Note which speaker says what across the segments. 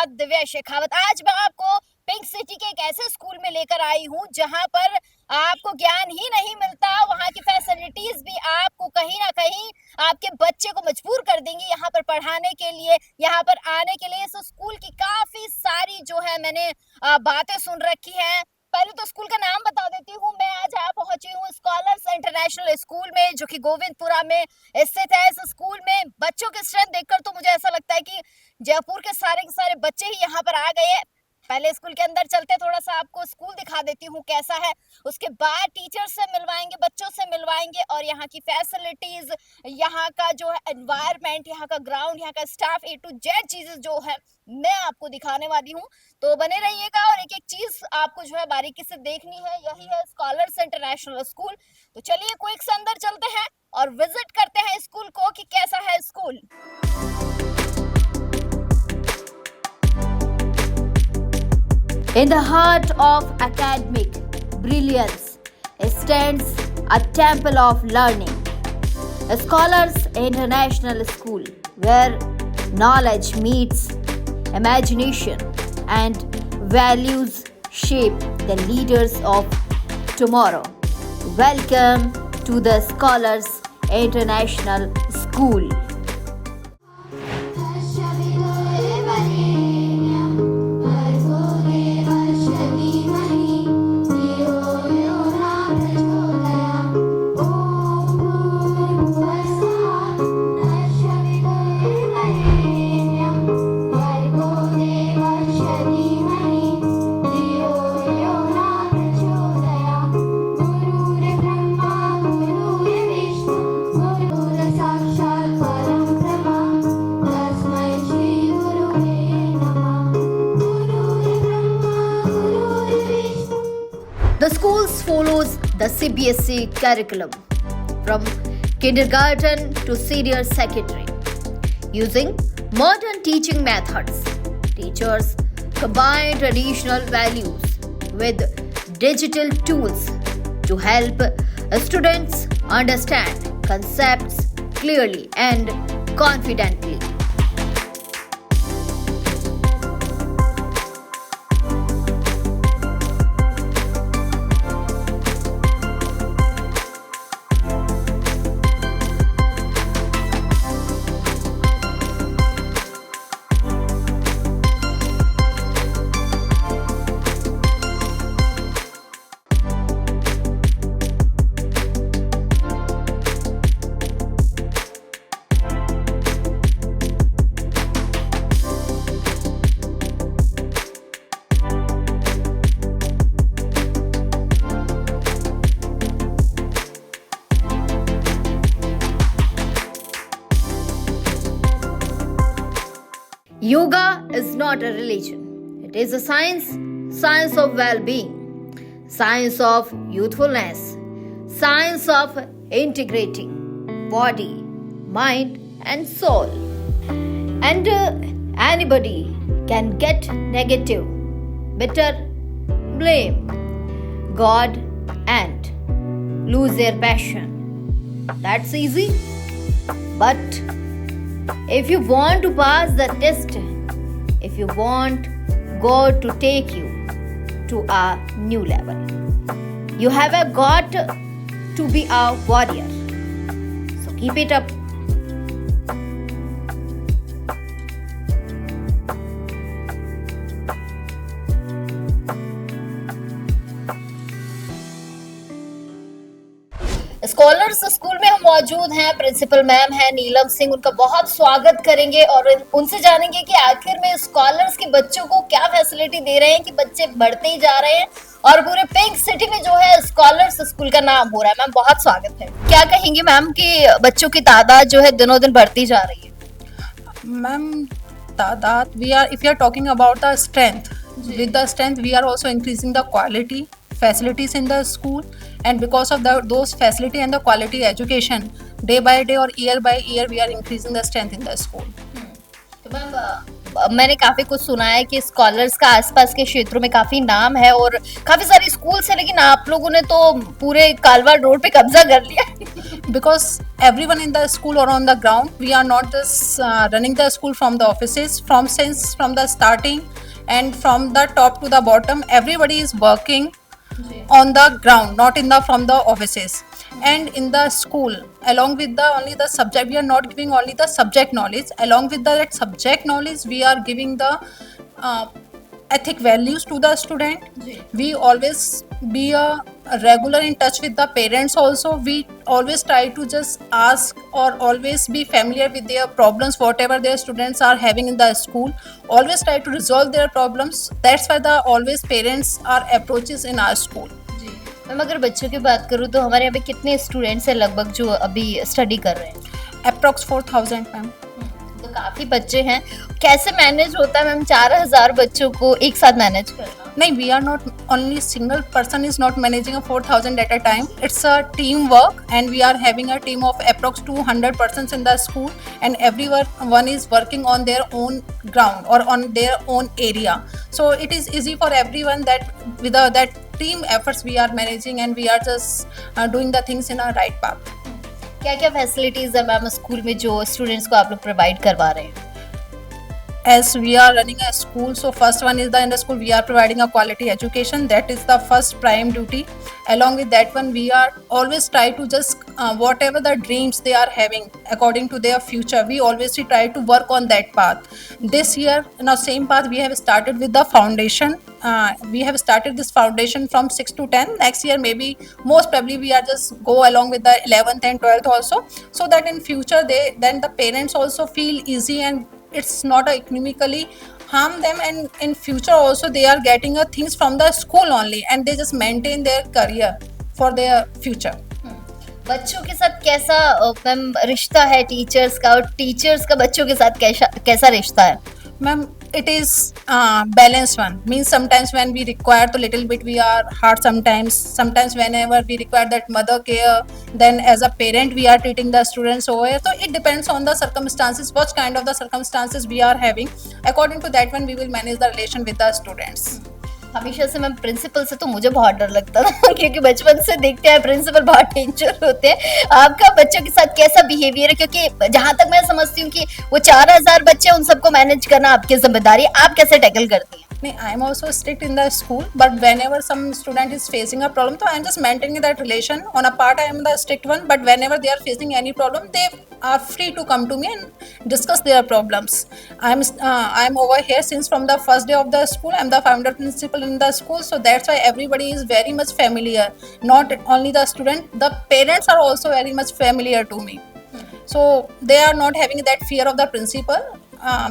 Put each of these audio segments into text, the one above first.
Speaker 1: साथ दिव्या शेखावत। आज मैं आपको पिंक सिटी के एक ऐसे स्कूल में लेकर आई हूँ जहाँ पर आपको ज्ञान ही नहीं मिलता, वहाँ की फैसिलिटीज भी आपको कहीं ना कहीं आपके बच्चे को मजबूर कर देंगी यहाँ पर पढ़ाने के लिए, यहाँ पर आने के लिए। इस स्कूल की काफी सारी जो है मैंने बातें सुन रखी हैं। पहले तो स्कूल का नाम बता देती हूँ। मैं आज यहाँ पहुंची हूँ स्कॉलर्स इंटरनेशनल स्कूल में, जो कि गोविंदपुरा में स्थित है। इस स्कूल में बच्चों की स्ट्रेंथ देखकर तो मुझे ऐसा लगता है कि जयपुर के सारे बच्चे ही यहाँ पर आ गए हैं। पहले स्कूल के अंदर चलते, थोड़ा सा आपको स्कूल दिखा देती हूँ कैसा है। उसके बाद टीचर से मिलवाएंगे, बच्चों से मिलवाएंगे और यहाँ की फैसिलिटीज, यहाँ का जो है एनवायरनमेंट, यहाँ का ग्राउंड, यहाँ का स्टाफ, A to Z चीजें जो है मैं आपको दिखाने वाली हूँ। तो बने रहिएगा और एक एक चीज आपको जो है बारीकी से देखनी है। यही है स्कॉलर्स इंटरनेशनल स्कूल। तो चलिए क्विक से अंदर चलते हैं और विजिट करते हैं स्कूल को कि कैसा है school.
Speaker 2: In the heart of academic brilliance stands a temple of learning, a Scholars International School, where knowledge meets imagination and values shape the leaders of tomorrow. Welcome to the Scholars International School. The school follows the CBSE curriculum from kindergarten to senior secondary, using modern teaching methods. Teachers combine traditional values with digital tools to help students understand concepts clearly and confidently. Yoga is not a religion. It is a science of well-being, science of youthfulness, science of integrating body, mind and soul. And anybody can get negative, bitter, blame God and lose their passion. That's easy. But if you want to pass the test, if you want God to take you to a new level, you have got to be a warrior. So keep it up.
Speaker 1: Scholars school में हम मौजूद हैं। Principal ma'am है नीलम सिंह, उनका बहुत स्वागत करेंगे और उनसे जानेंगे कि आखिर में स्कॉलर्स के बच्चों को क्या फैसिलिटी दे रहे हैं कि बच्चे बढ़ते ही जा रहे हैं और पूरे पिंक सिटी में जो है स्कॉलर्स स्कूल का नाम हो रहा है। मैम बहुत स्वागत है। क्या कहेंगे मैम कि बच्चों की तादाद जो है दिनों दिन बढ़ती जा रही है?
Speaker 3: मैम तादाद, we are if you are talking about the strength, with the strength we are also increasing the quality facilities in the school, and because of those facility and the quality education, day by day or year by year we are increasing the strength in the school.
Speaker 1: तो ma'am मैंने काफी कुछ सुना है कि scholars का आसपास के क्षेत्रों में काफी नाम है और काफी सारे स्कूल्स है, लेकिन आप लोगों ने तो पूरे कालवाड़ रोड पे कब्जा कर लिया।
Speaker 3: Because everyone in the school or on the ground, we are not just running the school from the offices. From the starting and from the top to the bottom, everybody is working on the ground, not in the from the offices. And in the school, along with the only the subject, we are not giving only the subject knowledge. Along with the that subject knowledge, we are giving the uh, ethic values to the student. We always be a regular in touch with the parents also. We always try to just ask or always be familiar with their problems, whatever their students are having in the school. Always try to resolve their problems. That's why the always parents are approaches in our school.
Speaker 1: Ma'am अगर बच्चों की बात करूँ तो हमारे यहाँ पे कितने स्टूडेंट्स हैं लगभग जो अभी स्टडी कर रहे हैं?
Speaker 3: Approx 4,000 ma'am.
Speaker 1: तो काफी बच्चे हैं, कैसे मैनेज होता है मैम 4,000 बच्चों को एक साथ मैनेज करना?
Speaker 3: नहीं, we are not only single person is not managing a 4,000 at a time. It's a team work and we are having a team of approx 200 persons in the school and everyone is working on their own ground or on their own area. So it is easy for everyone that with that team efforts we are managing and we are just doing the things in a right path.
Speaker 1: क्या क्या facilities है ma'am school में जो students को आप लोग provide करवा रहे हैं?
Speaker 3: As we are running a school, so first one is in the school we are providing a quality education. That is the first prime duty. Along with that one, we are always try to just whatever the dreams they are having according to their future, we always try to work on that path. This year, now same path we have started with the foundation. We have started this foundation from 6 to 10. Next year maybe most probably we are just go along with the 11th and 12th also, so that in future then the parents also feel easy and it's not economically harm them, and in future also they are getting things from the school only and they just maintain their career for their future.
Speaker 1: बच्चों के साथ कैसा ma'am रिश्ता है teachers का, और teachers का बच्चों के साथ कैसा रिश्ता है?
Speaker 3: Ma'am, it is balanced one. Means sometimes when we require to little bit we are hard sometimes whenever we require that mother care, then as a parent we are treating the students over here. So it depends on the circumstances, what kind of the circumstances we are having. According to that one we will manage the relation with the students.
Speaker 1: हमेशा से ma'am principal से तो मुझे बहुत डर लगता था क्योंकि बचपन से देखते हैं प्रिंसिपल बहुत डेंजर होते हैं। आपका बच्चों के साथ कैसा बिहेवियर है? क्योंकि जहां तक मैं समझती हूँ कि वो 4,000 बच्चे उन सबको मैनेज करना आपकी जिम्मेदारी, आप कैसे टैकल करती हैं?
Speaker 3: I am also strict in the school, but whenever some student is facing a problem, so I am just maintaining that relation. On a part, I am the strict one, but whenever they are facing any problem, they are free to come to me and discuss their problems. I am over here since from the first day of the school. I am the founder principal in the school, so that's why everybody is very much familiar. Not only the student, the parents are also very much familiar to me. So they are not having that fear of the principal.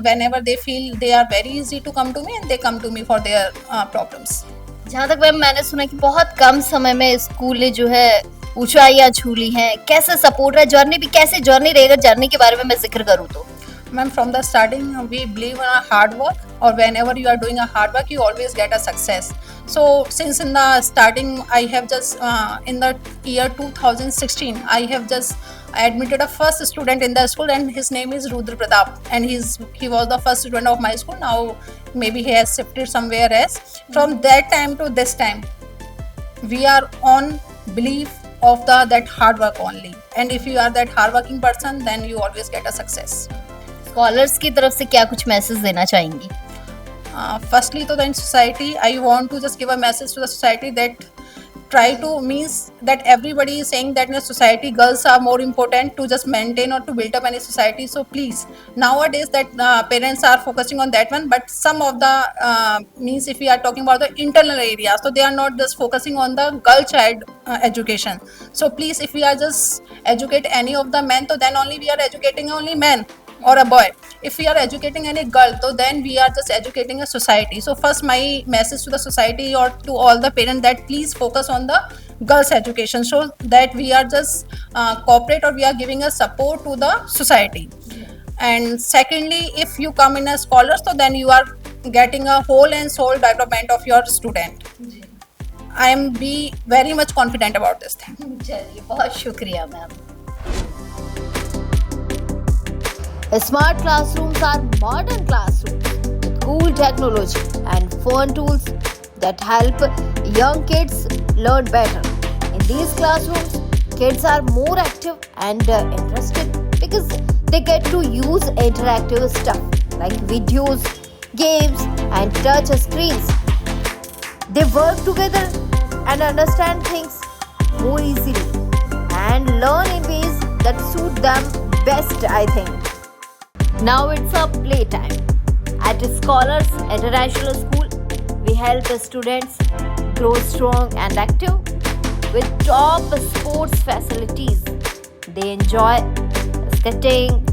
Speaker 3: Whenever they feel, they are very easy to come to me and they come to me for their problems.
Speaker 1: जहाँ तक ma'am मैंने सुना कि बहुत कम समय में school ने जो है ऊंचाइयां छू ली हैं, कैसे सपोर्ट है? जर्नी भी कैसे जर्नी रहेगा? जर्नी के बारे में मैं जिक्र करूँ तो
Speaker 3: Ma'am, from the starting we believe in a hard work, or whenever you are doing a hard work you always get a success. So since in the starting I have just in the year 2016 I have just admitted a first student in the school and his name is Rudra Pratap, and he was the first student of my school. Now maybe he has shifted somewhere else. From that time to this time we are on belief of that hard work only, and if you are that hard working person then you always get a success.
Speaker 1: Scholars की तरफ से क्या कुछ message देना चाहेंगी?
Speaker 3: Firstly to the society, I want to just give a message to the society that try to means that everybody is saying that in a society girls are more important to just maintain or to build up any society. So please, nowadays that parents are focusing on that one, but some of the means if we are talking about the internal areas, so they are not just focusing on the girl child education. So please, if we are just educate any of the men, so then only we are educating only men or a boy. If we are educating any girl, so then we are just educating a society. So first my message to the society or to all the parents that please focus on the girls education, so that we are just cooperate or we are giving a support to the society. And secondly, if you come in a scholar, so then you are getting a whole and soul development of your student. I am be very much confident about this thing.
Speaker 1: चलिए, बहुत शुक्रिया ma'am.
Speaker 2: Smart classrooms are modern classrooms. cool technology and fun tools that help young kids learn better. In these classrooms, kids are more active and interested because they get to use interactive stuff like videos, games, and touch screens. They work together and understand things more easily and learn in ways that suit them best, I think. Now it's a playtime. At Scholars International School, we help the students grow strong and active with top sports facilities. They enjoy skating,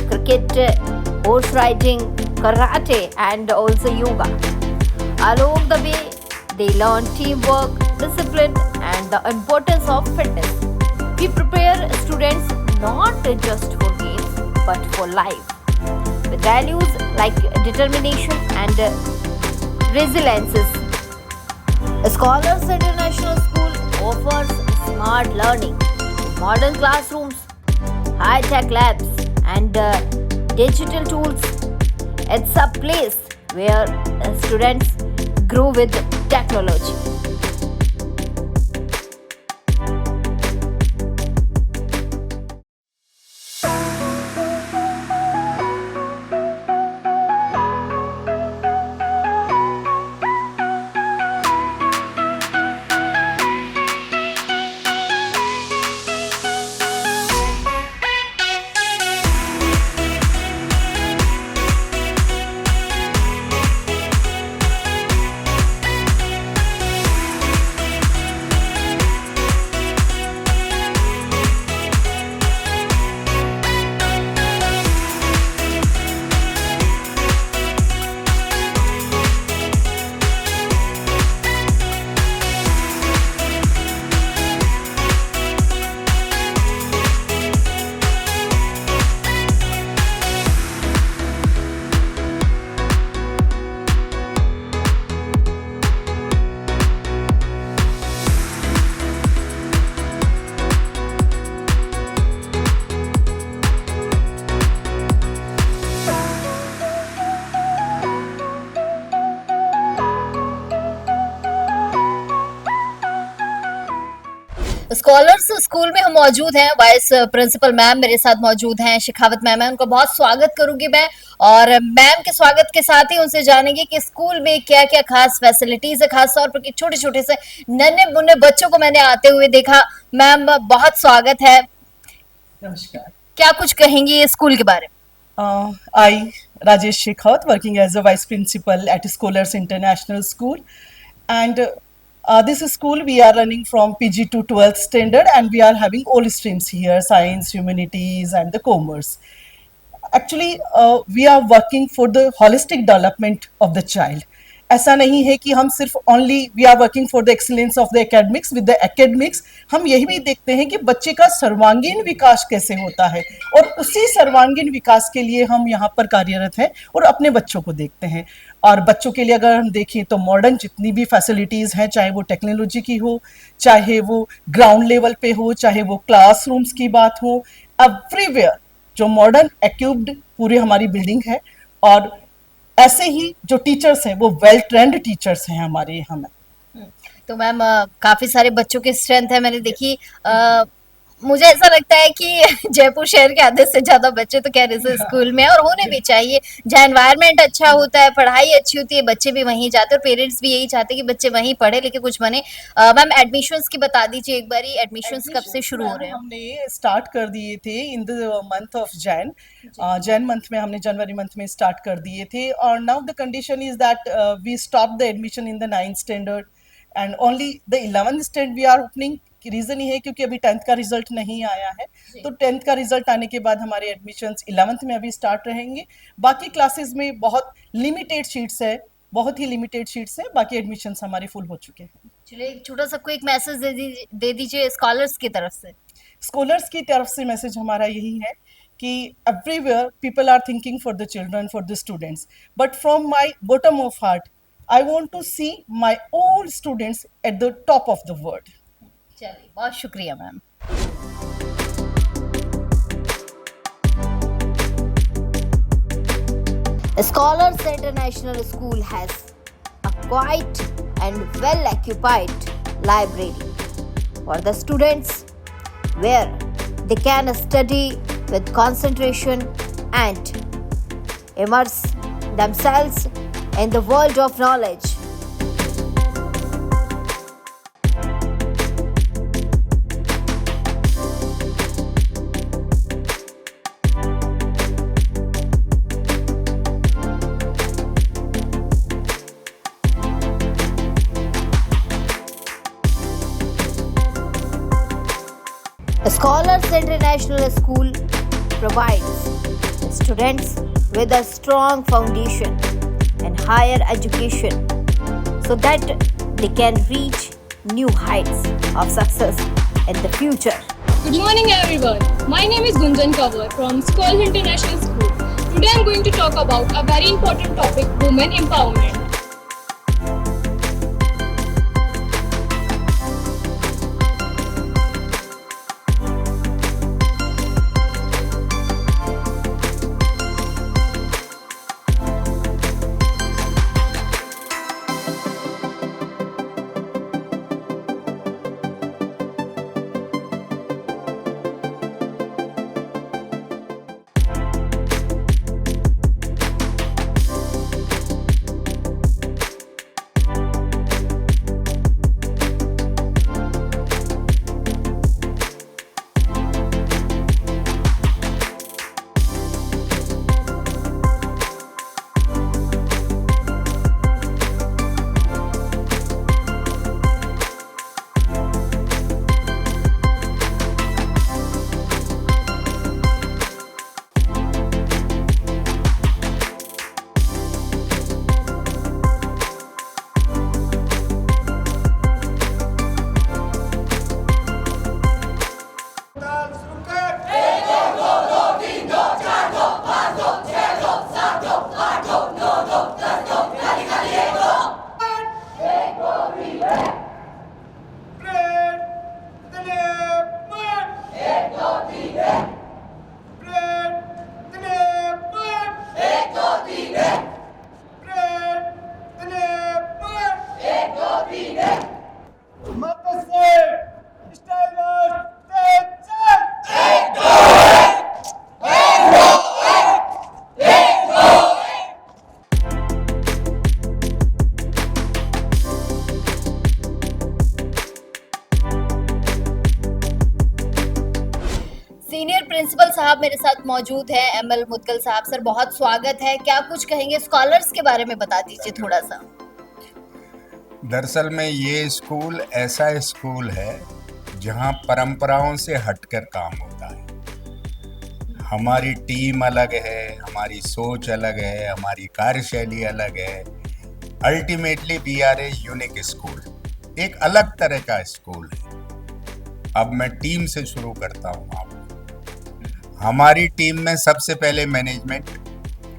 Speaker 2: cricket, horse riding, karate, and also yoga. Along the way, they learn teamwork, discipline, and the importance of fitness. We prepare students not just for games but for life with values like determination and resilience. Scholars International School offers smart learning, modern classrooms, high-tech labs, and digital tools. It's a place where students grow with technology.
Speaker 1: Scholars school में हम मौजूद हैं। Vice principal ma'am मेरे साथ मौजूद हैं, Shekhawat ma'am है, उनका बहुत स्वागत करूंगी मैं। और मैम के स्वागत के साथ ही उनसे जानेंगे कि स्कूल में क्या क्या खास फैसिलिटीज है, खास तौर पर कि छोटे छोटे से नन्हे मुन्ने बच्चों को मैंने आते हुए देखा। मैम बहुत स्वागत है।
Speaker 4: नमस्कार।
Speaker 1: क्या कुछ कहेंगी स्कूल के बारे में?
Speaker 4: I, Rajesh Shekhawat, working as a vice principal at Scholars International School, and this school we are running from PG to 12th standard, and we are having all streams here: science, humanities, and the commerce. Actually, we are working for the holistic development of the child. ऐसा नहीं है कि हम सिर्फ only we are working for the excellence of the academics with the academics, हम यही भी देखते हैं कि बच्चे का सर्वांगीण विकास कैसे होता है, और उसी सर्वांगीण विकास के लिए हम यहाँ पर कार्यरत हैं और अपने बच्चों को देखते हैं। और बच्चों के लिए अगर हम देखें तो मॉडर्न जितनी भी फैसिलिटीज़ हैं, चाहे वो टेक्नोलॉजी की हो, चाहे वो ग्राउंड लेवल पे हो, चाहे वो क्लासरूम्स की बात हो, एवरीवेयर जो मॉडर्न एक्यूब्ड पूरी हमारी बिल्डिंग है। और ऐसे ही जो टीचर्स हैं वो वेल ट्रेंड टीचर्स हैं हमारे यहाँ में।
Speaker 1: तो मैम काफी सारे बच्चों की स्ट्रेंथ है, मैंने देखी। मुझे ऐसा लगता है कि जयपुर शहर के आधे से ज्यादा बच्चे तो कह रहे थे स्कूल में, और होने भी चाहिए। जहाँ एनवायरनमेंट अच्छा होता है, पढ़ाई अच्छी होती है, बच्चे भी वहीं जाते हैं और पेरेंट्स भी यही चाहते हैं कि बच्चे वहीं पढ़े लेके कुछ बने। मैम एडमिशंस की बता दीजिए एक बारी, एडमिशंस कब से शुरू हो रहे हैं?
Speaker 4: हमने स्टार्ट कर दिए थे in the month of Jain month में, हमने जनवरी मंथ में स्टार्ट कर दिए थे। और now the condition is that we stop the admission in the 9th standard and only the 11th standard we are opening. Reason ये है क्योंकि अभी 10th का रिजल्ट नहीं आया है, तो 10th का रिजल्ट आने के बाद हमारे एडमिशंस 11th में अभी स्टार्ट रहेंगे। बाकी क्लासेस में बहुत लिमिटेड सीट्स है, बहुत ही लिमिटेड सीट्स है, बाकी एडमिशंस हमारे फुल हो चुके हैं।
Speaker 1: चलिए एक छोटा सा क्विक मैसेज दे दीजिए स्कॉलर्स की तरफ से।
Speaker 4: स्कॉलर्स की तरफ से मैसेज हमारा यही है कि everywhere people are thinking for the children, for the students, but from my bottom of heart I want to see my own students at the top of the world.
Speaker 1: चलिए बहुत शुक्रिया ma'am.
Speaker 2: Scholars International School has a quiet and well occupied library for the students where they can study with concentration and immerse themselves in the world of knowledge. Scholars International School provides students with a strong foundation in higher education so that they can reach new heights of success in the future.
Speaker 5: Good morning everyone. My name is Gunjan Kanwar from Scholars International School. Today I am going to talk about a very important topic, women empowerment.
Speaker 1: Senior principal साहब मेरे साथ मौजूद है, ML Mudgal साहब। Sir बहुत स्वागत है। क्या कुछ कहेंगे स्कॉलर्स के बारे में, बता दीजिए थोड़ा सा।
Speaker 6: दरअसल में ये स्कूल ऐसा स्कूल है जहाँ परंपराओं से हटकर काम होता है। हमारी टीम अलग है, हमारी सोच अलग है, हमारी कार्यशैली अलग है। Ultimately we are a unique school, एक अलग तरह का स्कूल है। अब मैं टीम से शुरू करता हूँ आपको। हमारी टीम में सबसे पहले मैनेजमेंट,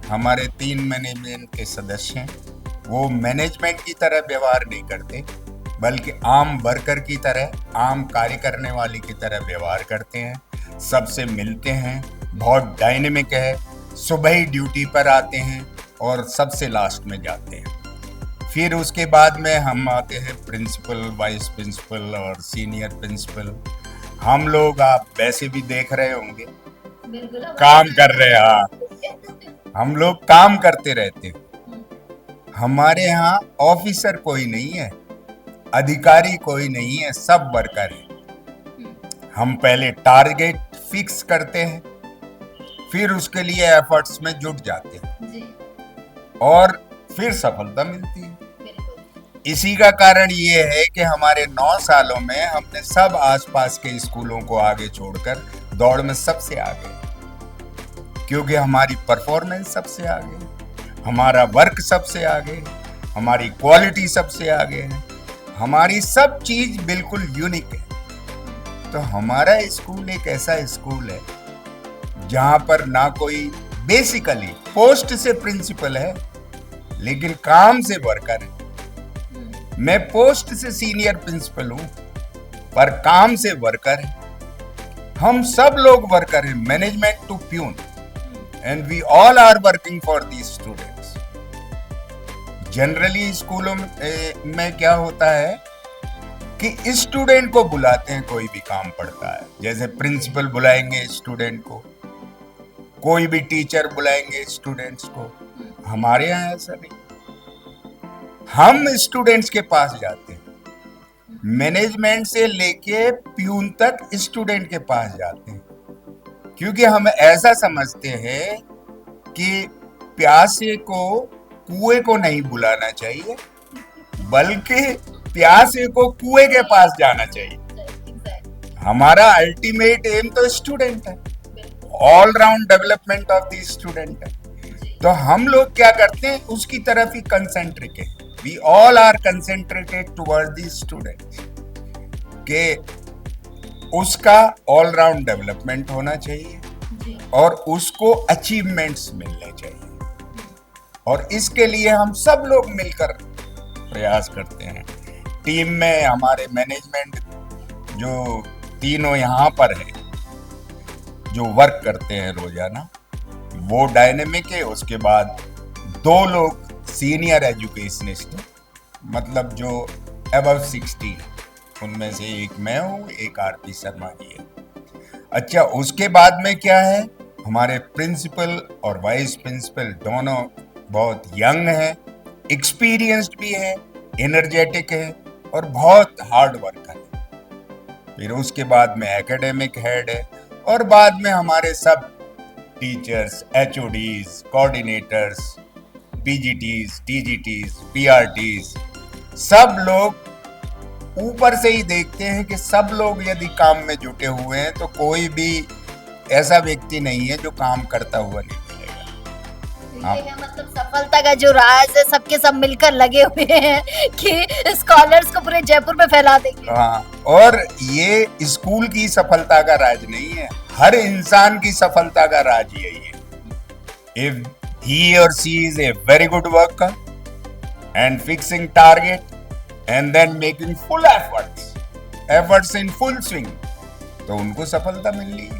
Speaker 6: हमारे 3 मैनेजमेंट के सदस्य हैं। वो मैनेजमेंट की तरह व्यवहार नहीं करते, बल्कि आम वर्कर की तरह, आम कार्य करने वाली की तरह व्यवहार करते हैं। सबसे मिलते हैं, बहुत डायनेमिक है। सुबह ही ड्यूटी पर आते हैं और सबसे लास्ट में जाते हैं। फिर उसके बाद में हम आते हैं प्रिंसिपल, वाइस प्रिंसिपल और सीनियर प्रिंसिपल। हम लोग, आप वैसे भी देख रहे होंगे, काम कर रहे हैं। हम लोग काम करते रहते हैं। हमारे यहाँ ऑफिसर कोई नहीं है, अधिकारी कोई नहीं है, सब वर्कर है। हम पहले टारगेट फिक्स करते हैं, फिर उसके लिए एफर्ट्स में जुट जाते हैं और फिर सफलता मिलती है। इसी का कारण ये है कि हमारे 9 सालों में हमने सब आसपास के स्कूलों को आगे छोड़कर दौड़ में सबसे आगे, क्योंकि हमारी परफॉर्मेंस सबसे आगे, हमारा वर्क सबसे आगे, हमारी क्वालिटी सबसे आगे है, हमारी सब चीज बिल्कुल यूनिक है। तो हमारा स्कूल एक ऐसा स्कूल है जहां पर ना कोई बेसिकली पोस्ट से प्रिंसिपल है, लेकिन काम से वर्कर है। मैं पोस्ट से सीनियर प्रिंसिपल हूं, पर काम से वर्कर है। हम सब लोग वर्कर हैं, management to peon, and we all are working for the student. Generally स्कूलों में क्या होता है कि स्टूडेंट को बुलाते हैं, कोई भी काम पड़ता है, जैसे प्रिंसिपल बुलाएंगे स्टूडेंट को, कोई भी टीचर बुलाएंगे स्टूडेंट्स को। हमारे यहाँ ऐसा नहीं, हम स्टूडेंट्स के पास जाते हैं, मैनेजमेंट से लेके प्यून तक स्टूडेंट के पास जाते हैं, क्योंकि हम ऐसा समझते हैं कि प्यासे को कुएं को नहीं बुलाना चाहिए, बल्कि प्यासे को कुएं के पास जाना चाहिए। हमारा अल्टीमेट एम तो स्टूडेंट है, all round development of the student है। तो हम लोग क्या करते हैं, उसकी तरफ ही कंसेंट्रिक है। We all are concentrated toward the student के उसका ऑल राउंड डेवलपमेंट होना चाहिए और उसको अचीवमेंट्स मिलने चाहिए, और इसके लिए हम सब लोग मिलकर प्रयास करते हैं। टीम में हमारे मैनेजमेंट जो तीनों यहाँ पर है, जो वर्क करते हैं रोजाना, वो डायनेमिक है। उसके बाद 2 लोग सीनियर एजुकेशनिस्ट, मतलब जो अबव 60, उनमें से एक मैं हूँ, एक आरपी शर्मा जी है। अच्छा, उसके बाद में क्या है, हमारे प्रिंसिपल और वाइस प्रिंसिपल दोनों बहुत यंग है, एक्सपीरियंस्ड भी है, एनर्जेटिक है और बहुत हार्ड वर्कर है। फिर उसके बाद में एकेडमिक हेड है, और बाद में हमारे सब teachers, HODs, coordinators, PGTs, TGTs, PRTs, सब लोग ऊपर से ही देखते हैं कि सब लोग यदि काम में जुटे हुए हैं तो कोई भी ऐसा व्यक्ति नहीं है जो काम करता हुआ नहीं मिलेगा।
Speaker 1: ये है मतलब सफलता का जो राज है, सबके सब मिलकर लगे हुए हैं कि स्कॉलर्स को पूरे जयपुर में फैला देंगे।
Speaker 6: हाँ, और ये स्कूल की सफलता का राज नहीं है, हर इंसान की सफलता का राज यही है। If he or she is a very good worker and fixing target and then making full efforts in full swing, तो उनको सफलता मिल रही है।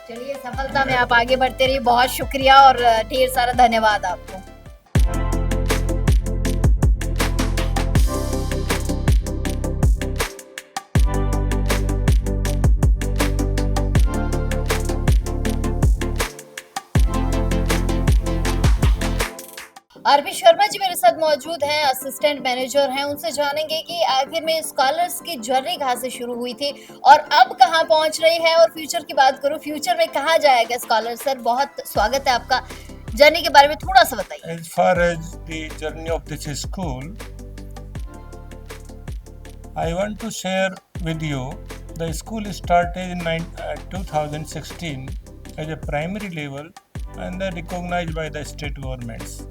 Speaker 1: चलिए, सफलता में आप आगे बढ़ते रहिए। बहुत शुक्रिया और ढेर सारा धन्यवाद आपको। आरपी शर्मा जी मेरे साथ मौजूद हैं, असिस्टेंट मैनेजर हैं। उनसे जानेंगे कि आखिर में स्कॉलर्स की जर्नी कहाँ से शुरू हुई थी और अब कहाँ पहुँच रही है, और फ्यूचर की बात करूँ, फ्यूचर में कहाँ जाएगा स्कॉलर। सर, बहुत स्वागत है आपका। जर्नी के बारे में थोड़ा सा बताइए।
Speaker 7: As far as the journey of this school, I want to share with you, the school started in 2016 as a primary level and then recognized by the state governments.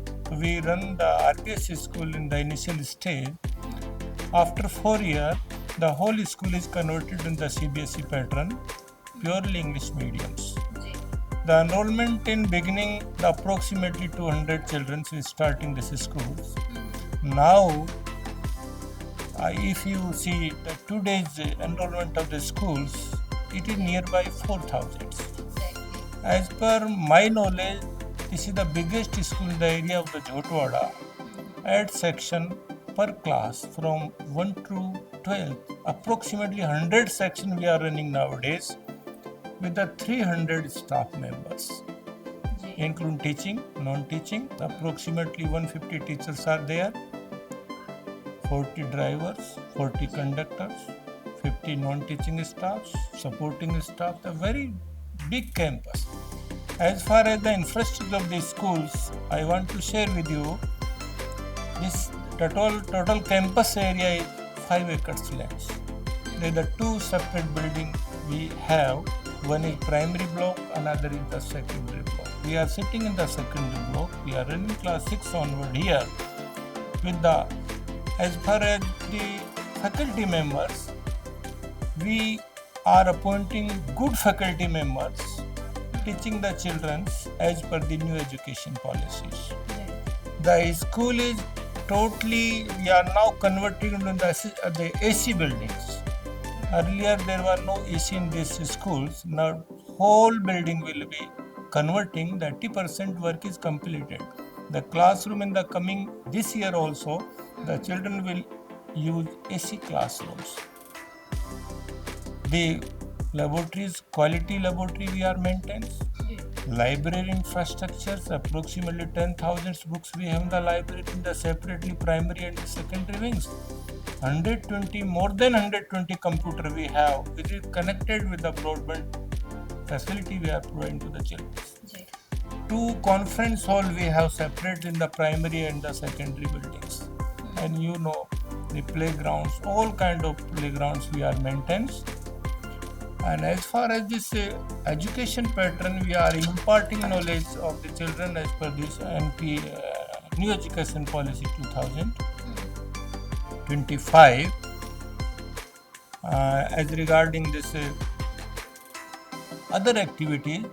Speaker 7: We run the RPS school in the initial stage. After 4 years, the whole school is converted in the CBSE pattern, purely English mediums. The enrollment in beginning, the approximately 200 children will start in this school. Now, if you see the today's enrollment of the schools, it is nearby 4,000. As per my knowledge, this is the biggest school in the area of the Jhotwada. At section per class from 1 to 12, approximately 100 section we are running nowadays with the 300 staff members, including teaching, non-teaching. Approximately 150 teachers are there, 40 drivers, 40 conductors, 50 non-teaching staffs, supporting staff, a very big campus. As far as the infrastructure of the schools, I want to share with you this total campus area is 5 acres land. There are 2 separate buildings we have. One is primary block, another is the secondary block. We are sitting in the secondary block. We are running class 6 onward here. With the, as far as the faculty members, we are appointing good faculty members, teaching the children as per the new education policies. The school is totally, we are now converting into the AC buildings. Earlier there were no AC in these schools. Now whole building will be converting. The 80% work is completed. The classroom in the coming this year also, the children will use AC classrooms. The laboratories, quality laboratory we are maintaining. Library infrastructures, approximately 10,000 books we have in the library in the separately primary and secondary wings. 120, more than 120 computer we have, which is connected with the broadband facility we are providing to the children. 2 conference hall we have separate in the primary and the secondary buildings. And you know, the playgrounds, all kind of playgrounds we are maintaining. And as far as this education pattern, we are imparting knowledge of the children as per this NP New Education Policy 2025. As regarding this other activities,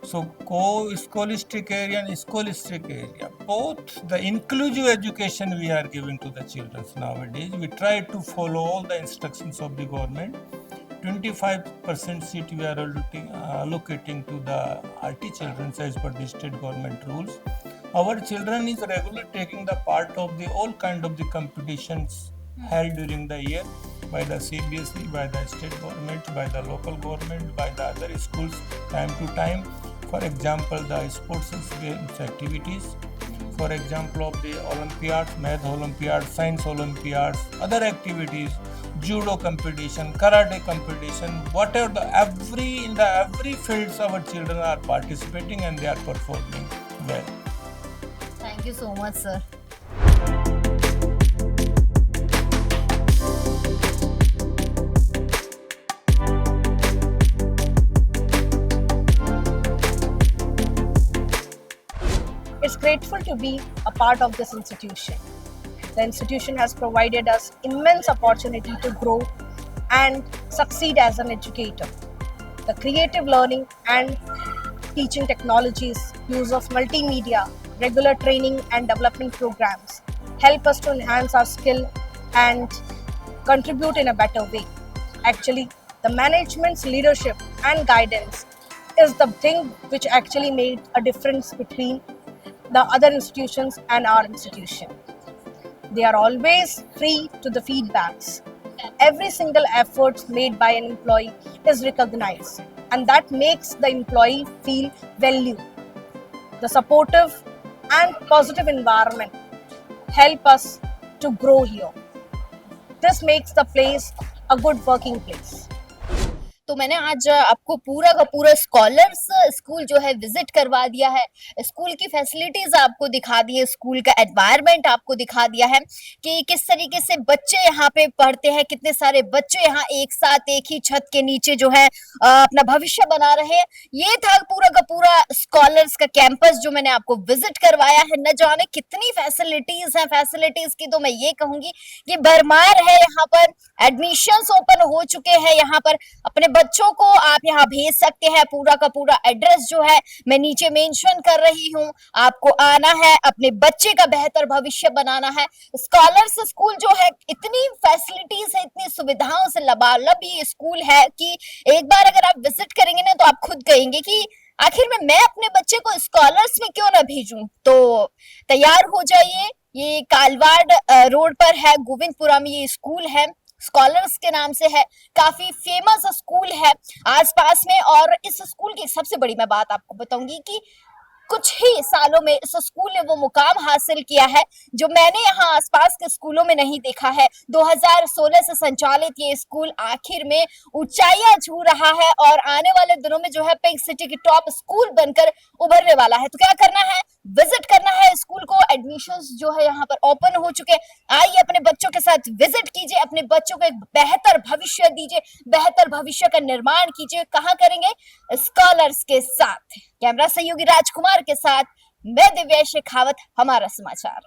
Speaker 7: so co-scholastic area and scholastic area, both the inclusive education we are giving to the children nowadays. We try to follow all the instructions of the government. 25% seat we are allocating to the RT children as per the state government rules. Our children is regularly taking the part of the all kind of the competitions held during the year by the CBSE, by the state government, by the local government, by the other schools time to time. For example, the sports and games activities. For example, of the Olympiads, Math Olympiads, Science Olympiads, other activities, judo competition, karate competition, whatever in every fields our children are participating and they are performing well.
Speaker 1: Thank you so much, sir.
Speaker 8: It's grateful to be a part of this institution. The institution has provided us immense opportunity to grow and succeed as an educator. The creative learning and teaching technologies, use of multimedia, regular training and development programs help us to enhance our skill and contribute in a better way. Actually, the management's leadership and guidance is the thing which actually made a difference between the other institutions and our institution. They are always free to the feedbacks. Every single effort made by an employee is recognized, and that makes the employee feel valued. The supportive and positive environment help us to grow here. This makes the place a good working place.
Speaker 1: तो मैंने आज आपको पूरा का पूरा scholars school जो है visit करवा दिया है, स्कूल की फैसिलिटीज आपको दिखा दी है, स्कूल का एनवायरनमेंट आपको दिखा दिया है कि किस तरीके से बच्चे यहाँ पे पढ़ते हैं, कितने सारे बच्चे यहाँ एक साथ एक ही छत के नीचे जो है अपना भविष्य बना रहे हैं। ये था पूरा का पूरा स्कॉलर्स का कैंपस जो मैंने आपको विजिट करवाया है। न जाने कितनी फैसिलिटीज हैं, फैसिलिटीज की तो मैं ये कहूंगी कि भरमार है। यहाँ पर एडमिशंस ओपन हो चुके हैं, यहाँ पर अपने बच्चों को आप यहाँ भेज सकते हैं। पूरा का पूरा एड्रेस जो है मैं नीचे मेंशन कर रही हूँ, आपको आना है, अपने बच्चे का बेहतर भविष्य बनाना है। स्कॉलर्स स्कूल जो है इतनी फैसिलिटीज है, इतनी सुविधाओं से लबालब ये स्कूल है कि एक बार अगर आप विजिट करेंगे ना तो आप खुद कहेंगे कि आखिर में मैं अपने बच्चे को स्कॉलर्स में क्यों ना भेजूं। तो तैयार हो जाइए, ये कालवाड़ रोड पर है, गोविंदपुरा में ये स्कूल है, स्कॉलर्स के नाम से है, काफी फेमस स्कूल है आसपास में। और इस स्कूल की सबसे बड़ी मैं बात आपको बताऊंगी कि कुछ ही सालों में इस स्कूल ने वो मुकाम हासिल किया है जो मैंने यहाँ आसपास के स्कूलों में नहीं देखा है। 2016 से संचालित ये स्कूल आखिर में ऊंचाइयां छू रहा है और आने वाले दिनों में जो है पिंक सिटी की टॉप स्कूल बनकर उभरने वाला है। तो क्या करना है, विजिट करना है स्कूल को। एडमिशंस जो है यहाँ पर ओपन हो चुके। आइए अपने बच्चों के साथ विजिट कीजिए, अपने बच्चों को एक बेहतर भविष्य दीजिए, बेहतर भविष्य का निर्माण कीजिए। कहाँ करेंगे? स्कॉलर्स के साथ। कैमरा सहयोगी राजकुमार के साथ मैं दिव्या शेखावत, हमारा समाचार।